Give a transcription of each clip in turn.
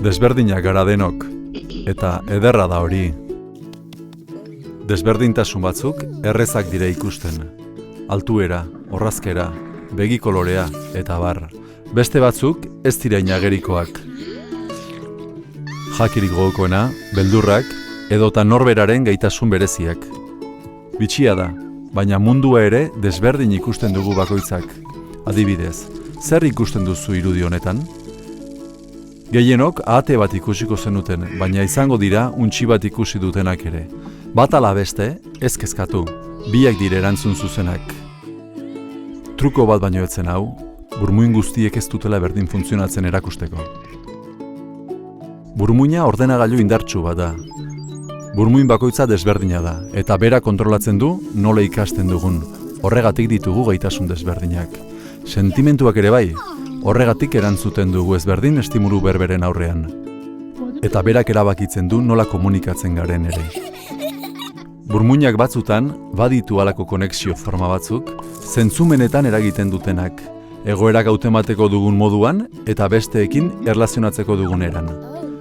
Desberdinak gara denok, eta ederra da hori. Desberdintasun batzuk errezak dira ikusten. Altuera, orrazkera, begi kolorea eta bar. Beste batzuk ez dira inagerikoak. Jakirik gogokoena, beldurrak, edota norberaren gaitasun bereziak. Bitxia da, baina mundua ere desberdin ikusten dugu bakoitzak. Adibidez, zer ikusten duzu irudi honetan? Gehienok ahate bat ikusiko zenuten, baina izango dira untxi bat ikusi dutenak ere. Bat ala beste, ez kezkatu, biak dire erantzun zuzenak. Truko bat baino etzen hau, burmuin guztiek ez dutela berdin funtzionatzen erakusteko. Burmuina ordenagailu indartsu bat da. Burmuin bakoitza desberdina da, eta bera kontrolatzen du nola ikasten dugun. Horregatik ditugu gaitasun desberdinak. Sentimentuak ere bai, horregatik erantzuten dugu ezberdin estimulu berberen aurrean. Eta berak erabakitzen du nola komunikatzen garen ere. Burmuinak batzutan, baditu halako konexio forma batzuk, zentzumenetan eragiten dutenak, egoerak hautemateko dugun moduan eta besteekin erlazionatzeko duguneran.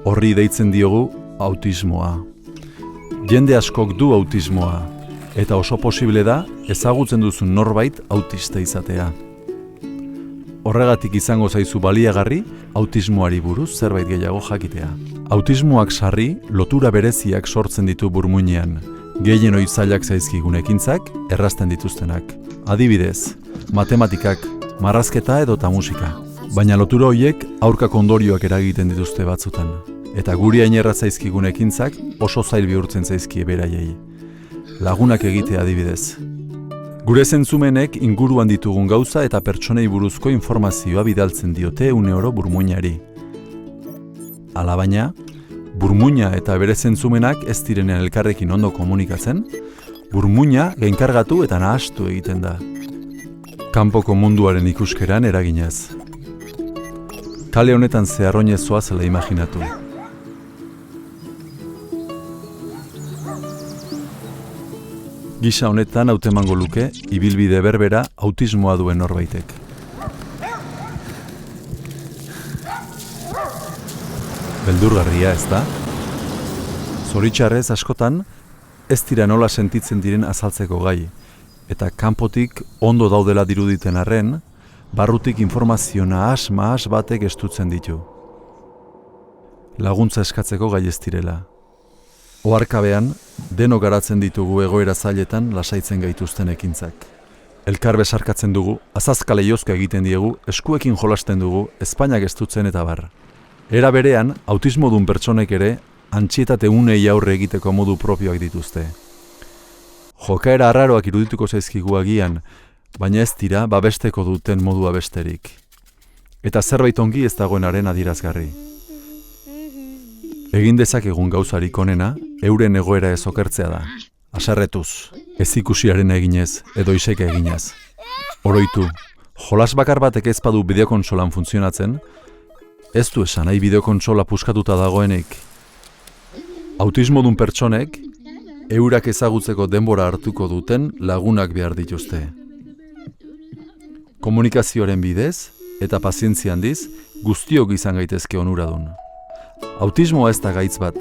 Horri deitzen diogu autismoa. Jende askok du autismoa, eta oso posible da ezagutzen duzun norbait autista izatea. Horregatik izango zaizu baliagarri autismoari buruz zerbait gehiago jakitea. Autismoak sarri lotura bereziak sortzen ditu burmuinean, gehien ohizailak zaizkigun ekintzak errazten dituztenak. Adibidez, matematikak, marrazketa edota musika. Baina lotura horiek aurkako ondorioak eragiten dituzte batzutan. Eta guri hain erraz zaizkigun ekintzak oso zail bihurtzen zaizkie beraiei. Lagunak egitea adibidez. Gure zentzumenek inguruan ditugun gauza eta pertsonei buruzko informazioa bidaltzen diote uneoro burmuinari. Alabaina, burmuina eta bere zentzumenak ez direnen elkarrekin ondo komunikatzen, burmuina gainkargatu eta nahastu egiten da. Kanpoko munduaren ikuskeran eraginez. Kale honetan zeharroinez zoazela imaginatu. Gisa honetan hautemango luke ibilbide berbera autismoa duen norbaitek. Beldurgarria ez da? Zoritxarrez askotan ez dira nola sentitzen diren azaltzeko gai, eta kanpotik ondo daudela diruditen arren, barrutik informazio nahas batek estutzen ditu. Laguntza eskatzeko gai ez direla. Oharkabean, denok garatzen ditugu egoera zailetan lasaitzen gaituzten ekintzak. Elkar besarkatzen dugu, azazkale jozka egiten diegu, eskuekin jolasten dugu, ezpainak estutzen eta bar. Era berean, autismodun pertsonek ere, antsietate unei aurre egiteko modu propioak dituzte. Jokaera arraroak irudituko zaizkigu agian, baina ez dira babesteko duten modua besterik. Eta zerbait ongi ez dagoenaren adierazgarri. Egin dezakegun gauzarik onena, euren egoera ez okertzea da. Haserretuz, ez ikusiaren eginez, edo iseka eginez. Oroitu, jolas bakar batek ez badu bideokontsolan funtzionatzen, ez du esan nahi bideokontsola puskatuta dagoenik. Autismodun pertsonek, eurak ezagutzeko denbora hartuko duten lagunak behar dituzte. Komunikazioaren bidez, eta pazientzia handiz, guztiok izan gaitezke onuradun. Autismoa ez da gaitz bat,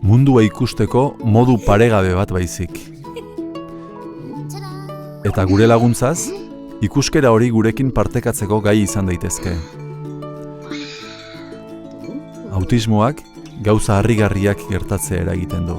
mundua ikusteko modu paregabe bat baizik. Eta gure laguntzaz, ikuskera hori gurekin partekatzeko gai izan daitezke. Autismoak gauza harrigarriak gertatzea eragiten du.